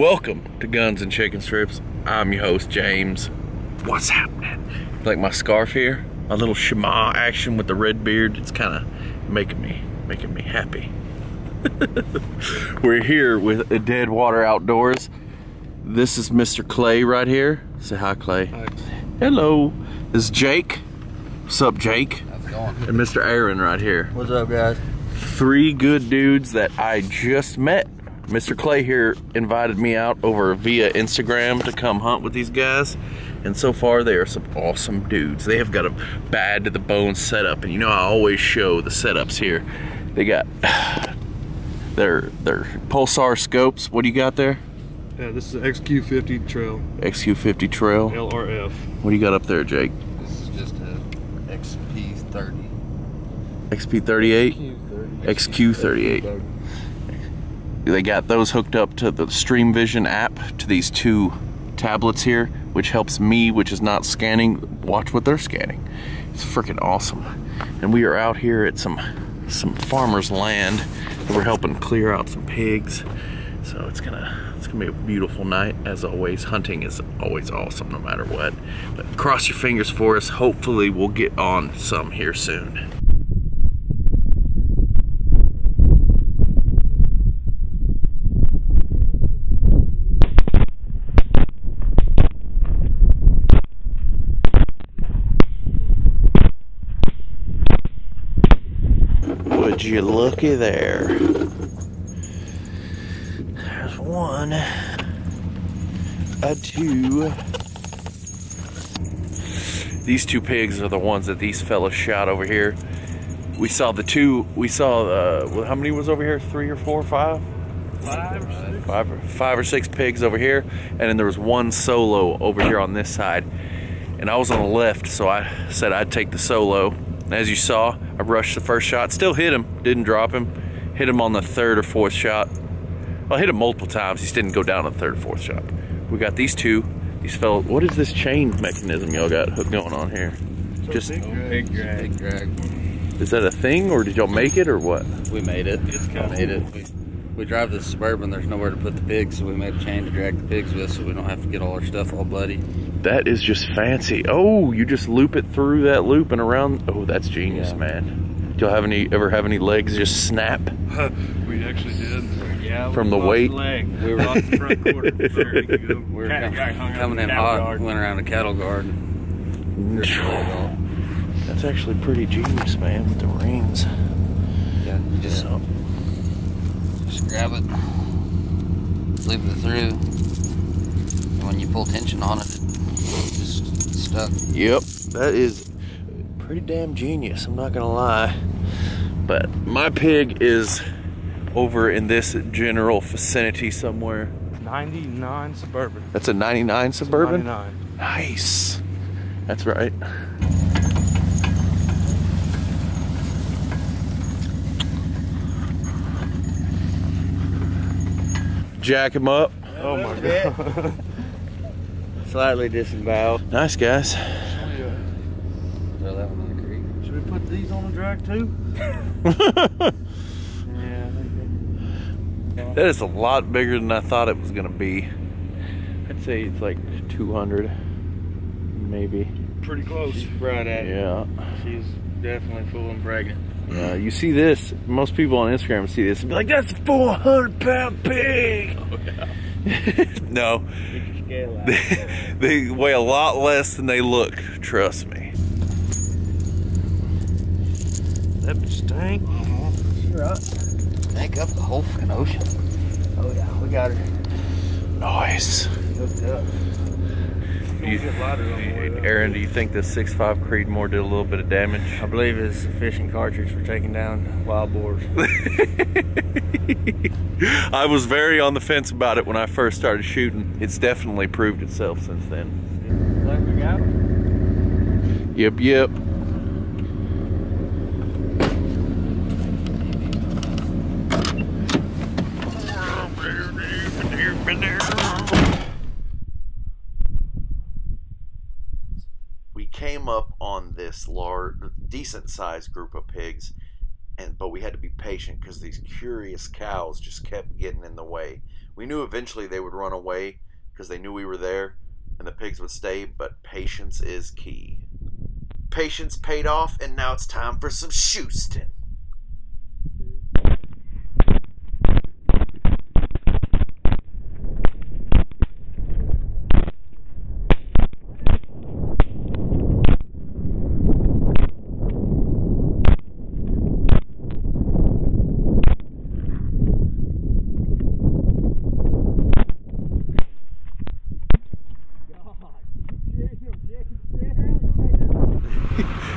Welcome to Guns and Chicken Strips. I'm your host, James. What's happening? Like my scarf here, a little Shema action with the red beard. It's kind of making me happy. We're here with a Deadwater Outdoors. This is Mr. Clay right here. Say hi, Clay. Hi. Hello. This is Jake. What's up, Jake? How's it going? And Mr. Aaron right here. What's up, guys? Three good dudes that I just met. Mr. Clay here invited me out over via Instagram to come hunt with these guys, and so far they are some awesome dudes. They have got a bad to the bone setup, and you know I always show the setups here. They got their Pulsar scopes. What do you got there? Yeah, this is an XQ50 trail. XQ50 trail. LRF. What do you got up there, Jake? This is just a XP30. XP38? XQ38. They got those hooked up to the Stream Vision app, to these two tablets here, which helps me, which is not scanning, watch what they're scanning. It's freaking awesome. And we are out here at some farmer's land, and we're helping clear out some pigs. So it's gonna be a beautiful night. As always, hunting is always awesome no matter what. But cross your fingers for us. Hopefully we'll get on some here soon. Would you looky there? There's one, a two. These two pigs are the ones that these fellas shot over here. We saw the two. We saw how many was over here? 3 or 4 or 5? 5 or 6. Five or six pigs over here, and then there was one solo over here on this side. And I was on the left, so I said I'd take the solo. As you saw, I rushed the first shot, still hit him, didn't drop him. Hit him on the 3rd or 4th shot. Well, I hit him multiple times, he just didn't go down on the 3rd or 4th shot. We got these two, these fellas. What is this chain mechanism y'all got going on here? Just Big drag. Is that a thing, or did y'all make it, or what? We made it. We drive the Suburban, there's nowhere to put the pigs, so we made a chain to drag the pigs with so we don't have to get all our stuff all bloody. That is just fancy. Oh, you just loop it through that loop and around. Oh, that's genius, Yeah. man. Do y'all ever have any legs just snap? We actually did. Yeah. From the weight? We were off the front quarter. We were coming in hot, went around a cattle guard. That's actually pretty genius, man, with the rings. Yeah, just grab it, leave it through, and when you pull tension on it, it's just stuck. Yep, that is pretty damn genius, I'm not gonna lie. But my pig is over in this general vicinity somewhere. 99 Suburban. That's a 99 Suburban? 99. Nice. That's right. Jack him up. Oh my god. Slightly disemboweled. Nice, guys. Throw that one in the creek. Should we put these on the drag too? Yeah. That is a lot bigger than I thought it was gonna be. I'd say it's like 200, maybe. Pretty close. Right at it. Yeah. She's definitely full and pregnant. Yeah, you see this, most people on Instagram see this and be like, that's a 400-pound pig! Oh, yeah. No, Get your scale out. they weigh a lot less than they look, trust me. That stank. Right. Snake up the whole fucking ocean. Oh yeah, we got her. Nice. Hooked up. Aaron, do you think the 6.5 Creedmoor did a little bit of damage? I believe it's a fishing cartridge for taking down wild boars. I was very on the fence about it when I first started shooting. It's definitely proved itself since then. Like we got him? Yep. We came up on this large, decent sized group of pigs, but we had to be patient because these curious cows just kept getting in the way. We knew eventually they would run away because they knew we were there and the pigs would stay, but patience is key. Patience paid off, and now it's time for some shoosting.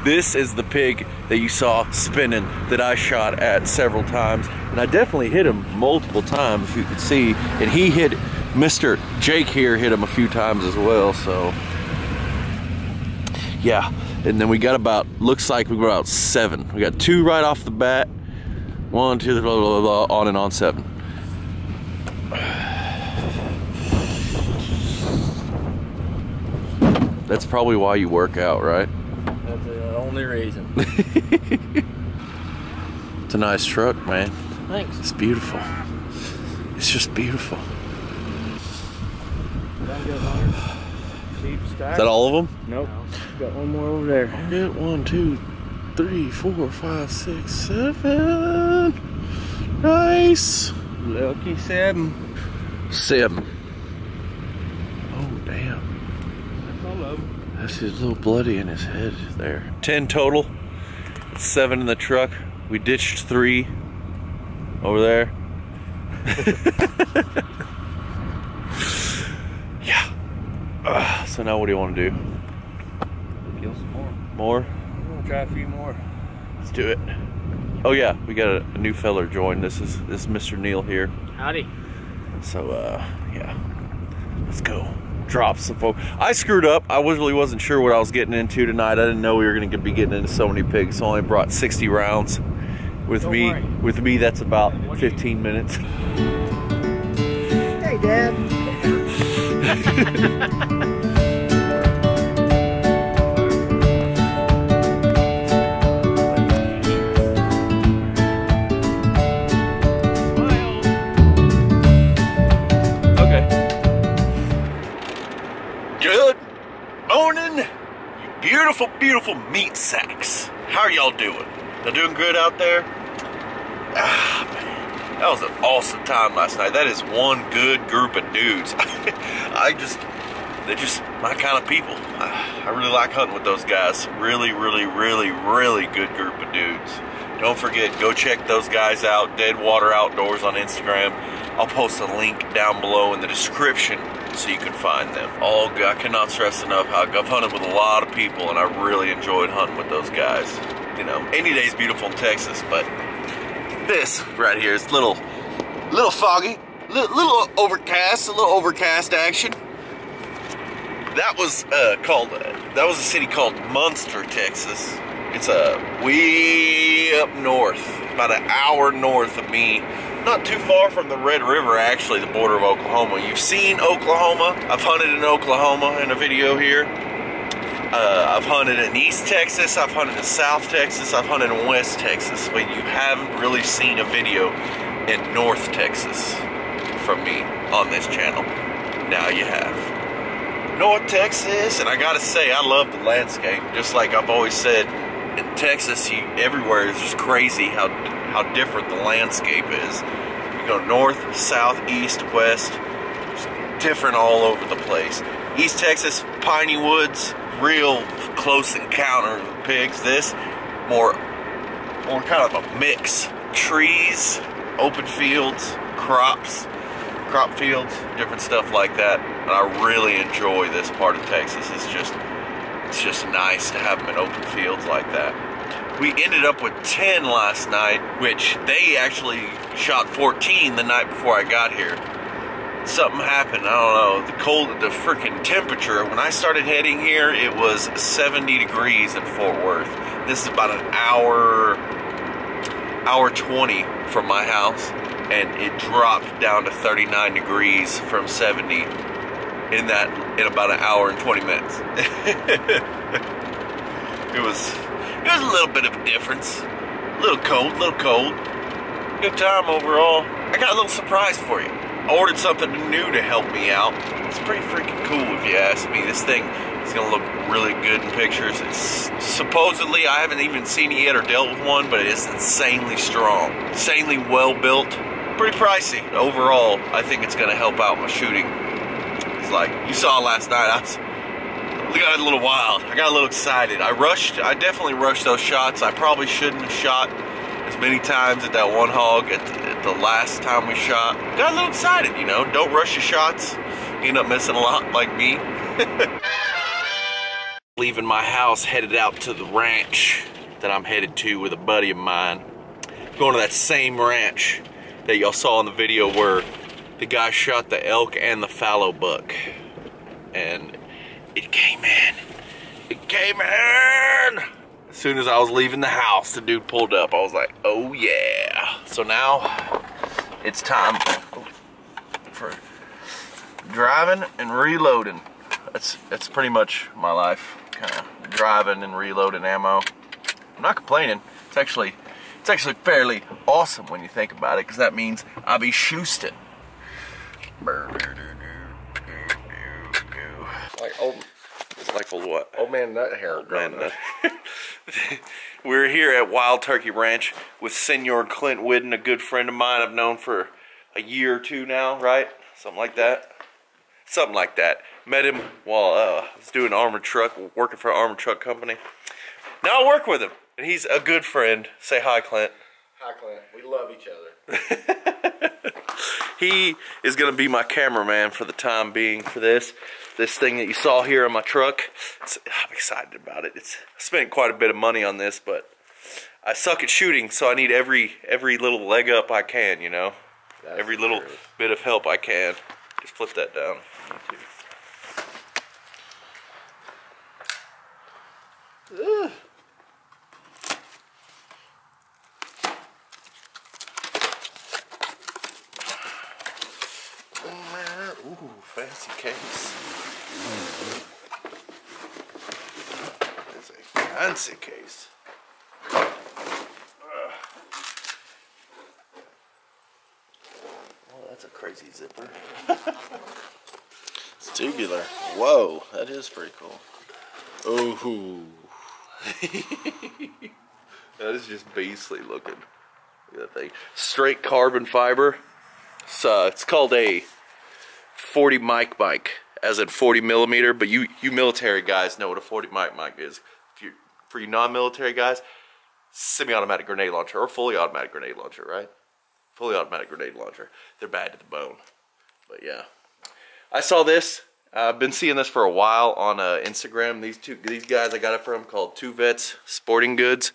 This is the pig that you saw spinning that I shot at several times. And I definitely hit him multiple times, you can see. And he hit, Mr. Jake here hit him a few times as well, so. Yeah, and then we got about, looks like we got about 7. We got 2 right off the bat. 1, 2, blah, blah, blah, blah, on and on 7. That's probably why you work out, right? That's the only reason. It's a nice truck, man. Thanks. It's beautiful. It's just beautiful. Is that all of them? Nope. Got one more over there. Get 1, 2, 3, 4, 5, 6, 7. Nice. Lucky 7. 7. Oh, damn. That's all of them. That's his little bloody in his head there. 10 total, 7 in the truck. We ditched 3 over there. Yeah. So now what do you want to do? Kill some more. More? I'm gonna try a few more. Let's do it. Oh yeah, we got a new feller join. This is Mr. Neil here. Howdy. So yeah, let's go. Drop some folks. I screwed up. I really wasn't sure what I was getting into tonight. I didn't know we were going to be getting into so many pigs. So I only brought 60 rounds. With me, that's about 15 minutes. Hey, Dad. Good morning, you beautiful, beautiful meat sacks. How are y'all doing? Y'all doing good out there? Ah, man, that was an awesome time last night. That is one good group of dudes. They're just my kind of people. I really like hunting with those guys. Really, really, really, really good group of dudes. Don't forget, go check those guys out, Dead Water Outdoors on Instagram. I'll post a link down below in the description so you can find them. I cannot stress enough how I've hunted with a lot of people and I really enjoyed hunting with those guys. You know, any day's beautiful in Texas, but this right here is a little foggy, little overcast, a little overcast action. That was that was a city called Munster, Texas. It's way up north, about an hour north of me. Not too far from the Red River, actually, the border of Oklahoma. You've seen Oklahoma. I've hunted in Oklahoma in a video here. I've hunted in East Texas. I've hunted in South Texas. I've hunted in West Texas. But you haven't really seen a video in North Texas from me on this channel. Now you have. North Texas, and I gotta say, I love the landscape. Just like I've always said, in Texas, everywhere is just crazy how different the landscape is. You go north, south, east, west, just different all over the place. East Texas, piney woods, real close encounter with pigs. This, more kind of a mix. Trees, open fields, crop fields, different stuff like that. And I really enjoy this part of Texas. It's just nice to have them in open fields like that. We ended up with 10 last night, which they actually shot 14 the night before I got here. Something happened, I don't know, the freaking temperature. When I started heading here, it was 70 degrees in Fort Worth. This is about an hour 20 from my house, and it dropped down to 39 degrees from 70 in about an hour and 20 minutes. It was a little bit of a difference. A little cold. Good time overall. I got a little surprise for you. ordered something new to help me out. It's pretty freaking cool if you ask me. This thing is gonna look really good in pictures. It's supposedly, I haven't even seen it yet or dealt with one, but it is insanely strong, insanely well built, pretty pricey. Overall, I think it's gonna help out my shooting. It's like, you saw last night, I got a little wild. I got a little excited. I definitely rushed those shots. I probably shouldn't have shot as many times at that one hog at the last time we shot. Got a little excited, you know. Don't rush your shots. You end up missing a lot like me. Leaving my house, headed out to the ranch that I'm headed to with a buddy of mine. Going to that same ranch that y'all saw in the video where the guy shot the elk and the fallow buck. And it came in. It came in! As soon as I was leaving the house, the dude pulled up. I was like, oh yeah. So now, it's time for driving and reloading. That's pretty much my life. Kind of driving and reloading ammo. I'm not complaining. It's actually fairly awesome when you think about it, because that means I'll be shoosting. Like old what? Old man nut hair. Old man nut. We're here at Wild Turkey Ranch with Senor Clint Whidden, a good friend of mine I've known for a year or two now, right? Something like that. Something like that. Met him while I was doing armored truck, working for an armored truck company. Now I work with him, and he's a good friend. Say hi, Clint. Hi, Clint. We love each other. He is going to be my cameraman for the time being for this thing that you saw here on my truck. I'm excited about it. I spent quite a bit of money on this, but I suck at shooting, so I need every little leg up I can, you know? That's every little bit of help I can. Just flip that down. Ugh. Ooh, fancy case. It's a fancy case. Oh, that's a crazy zipper. It's tubular. Whoa, that is pretty cool. Ooh. That is just beastly looking. Look at that thing. Straight carbon fiber. It's called a 40 mic, as in 40 millimeter, but you military guys know what a 40 mic is. For you non-military guys, semi-automatic grenade launcher or fully automatic grenade launcher, right? Fully automatic grenade launcher. They're bad to the bone. But yeah. I saw this. I've been seeing this for a while on Instagram. These guys I got it from, called Two Vets Sporting Goods.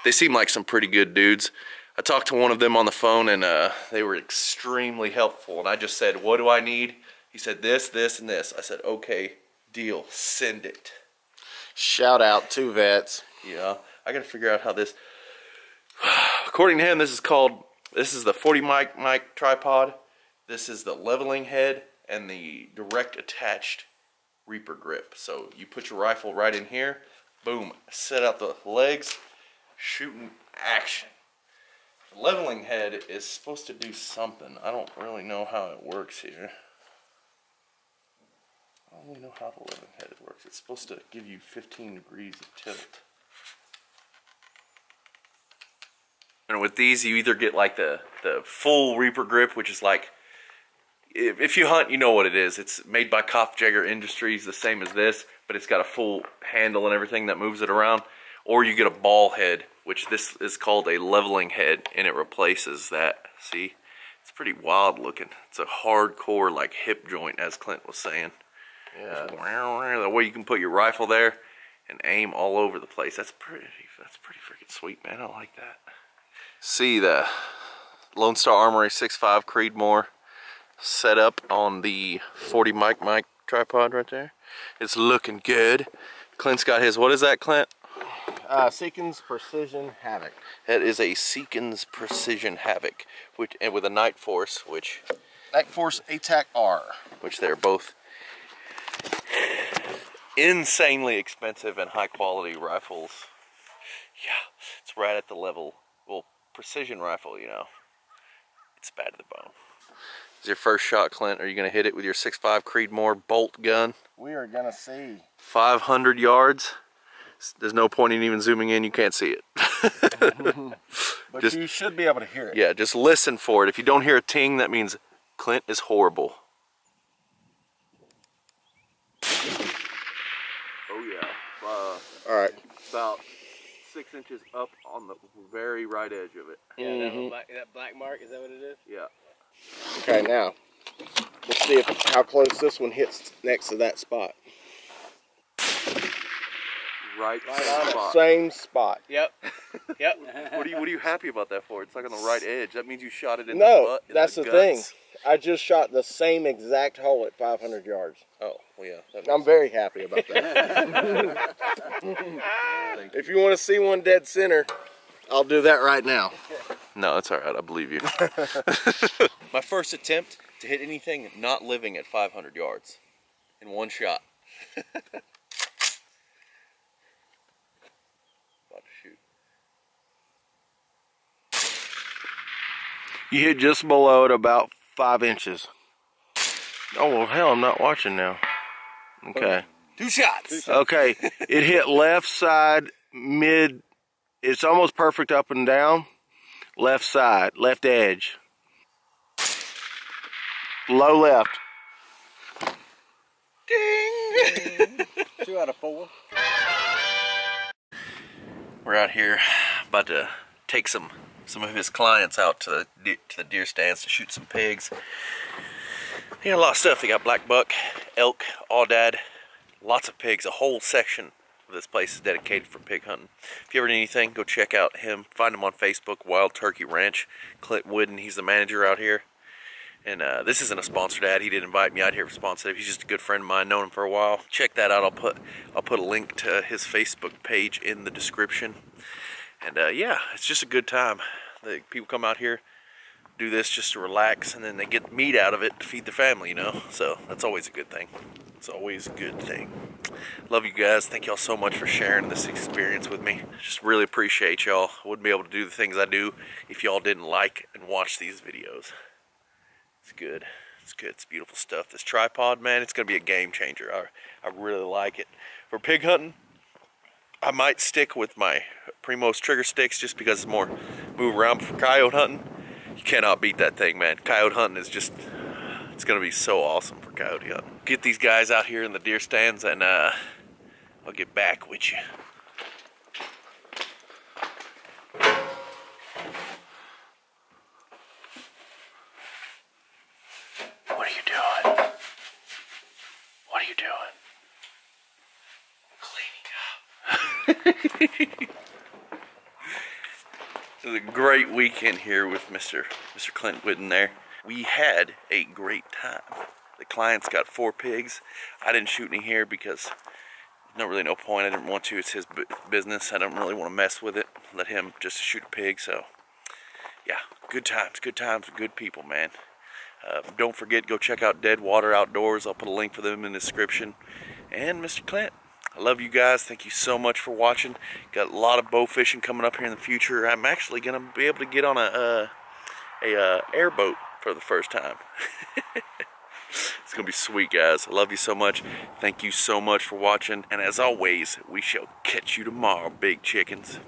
They seem like some pretty good dudes. I talked to one of them on the phone, and they were extremely helpful. And I just said, what do I need? He said this, this, and this. I said, okay, deal, send it. Shout out Two Vets. Yeah, I gotta figure out how this, according to him, this is the 40 mic tripod. This is the leveling head and the direct attached Reaper grip. So you put your rifle right in here, boom, set out the legs, shooting action. The leveling head is supposed to do something. I don't really know how it works here. I don't really know how the leveling head works. It's supposed to give you 15 degrees of tilt. And with these, you either get like the full Reaper grip, which is like, if you hunt, you know what it is. It's made by Kopfjäger Industries, the same as this, but it's got a full handle and everything that moves it around. Or you get a ball head, which this is called a leveling head, and it replaces that. See? It's pretty wild looking. It's a hardcore like hip joint, as Clint was saying. Yeah. That way you can put your rifle there and aim all over the place. That's pretty freaking sweet, man. I like that. See the Lone Star Armory 6.5 Creedmoor set up on the 40 mic tripod right there. It's looking good. Clint's got his, what is that, Clint? Seekins Precision Havoc. That is a Seekins Precision Havoc, and with a Night Force, Night Force ATAC R. Which they're both insanely expensive and high quality rifles. Yeah, it's right at the level. Well, precision rifle, you know, it's bad to the bone. Is your first shot, Clint? Are you going to hit it with your 6.5 Creedmoor bolt gun? We are gonna see. 500 yards. There's no point in even zooming in. You can't see it. But Just- you should be able to hear it. Yeah, just listen for it. If you don't hear a ting, that means Clint is horrible. Oh yeah. All right. About 6 inches up on the very right edge of it. Yeah, that black mark, is that what it is? Yeah. Okay, now let's see how close this one hits next to that spot. Right On the spot. same spot. Yep. Yep. What are you happy about that for? It's like on the right edge. That means you shot it in the No, butt. In that's the the guts. thing. I just shot the same exact hole at 500 yards. Oh, well, yeah. That I'm very happy about that. If you want to see one dead center, I'll do that right now. No, it's all right. I believe you. My first attempt to hit anything not living at 500 yards in one shot. About to shoot. You hit just below it about 5 inches. Oh, well, hell, I'm not watching now. Okay. 2 shots. Okay, it hit left side, mid. It's almost perfect up and down. Left side, left edge. Low left. Ding! 2 out of 4. We're out here about to take some of his clients out to the deer stands to shoot some pigs. They got a lot of stuff. They got black buck, elk, aoudad, lots of pigs. A whole section of this place is dedicated for pig hunting. If you ever need anything, go check out him. Find him on Facebook, Wild Turkey Ranch. Clint Wooden, he's the manager out here. And this isn't a sponsored ad. He didn't invite me out here for sponsored. He's just a good friend of mine, known him for a while. Check that out. I'll put a link to his Facebook page in the description. And yeah, it's just a good time. People come out here, do this just to relax, and then they get meat out of it to feed the family, you know. So that's always a good thing. It's always a good thing. Love you guys. Thank y'all so much for sharing this experience with me. Just really appreciate y'all. I wouldn't be able to do the things I do if y'all didn't like and watch these videos. It's good. It's good. It's beautiful stuff. This tripod, man, it's going to be a game changer. I really like it. For pig hunting, I might stick with my Primos trigger sticks just because it's more move around. For coyote hunting, you cannot beat that thing, man. Coyote hunting is just, it's going to be so awesome for coyote hunting. Get these guys out here in the deer stands and I'll get back with you. What are you doing? What are you doing? Cleaning up. It was a great weekend here with Mr. Clint Wooden there. We had a great time. The clients got 4 pigs. I didn't shoot any here because there's really no point. I didn't want to. It's his business. I don't really want to mess with it. Let him just shoot a pig. So yeah, good times with good people, man. Don't forget, go check out Dead Water Outdoors. I'll put a link for them in the description. And Mr. Clint, I love you guys. Thank you so much for watching. Got a lot of bow fishing coming up here in the future. I'm actually going to be able to get on a airboat for the first time. It's going to be sweet, guys. I love you so much. Thank you so much for watching. And as always, we shall catch you tomorrow, big chickens.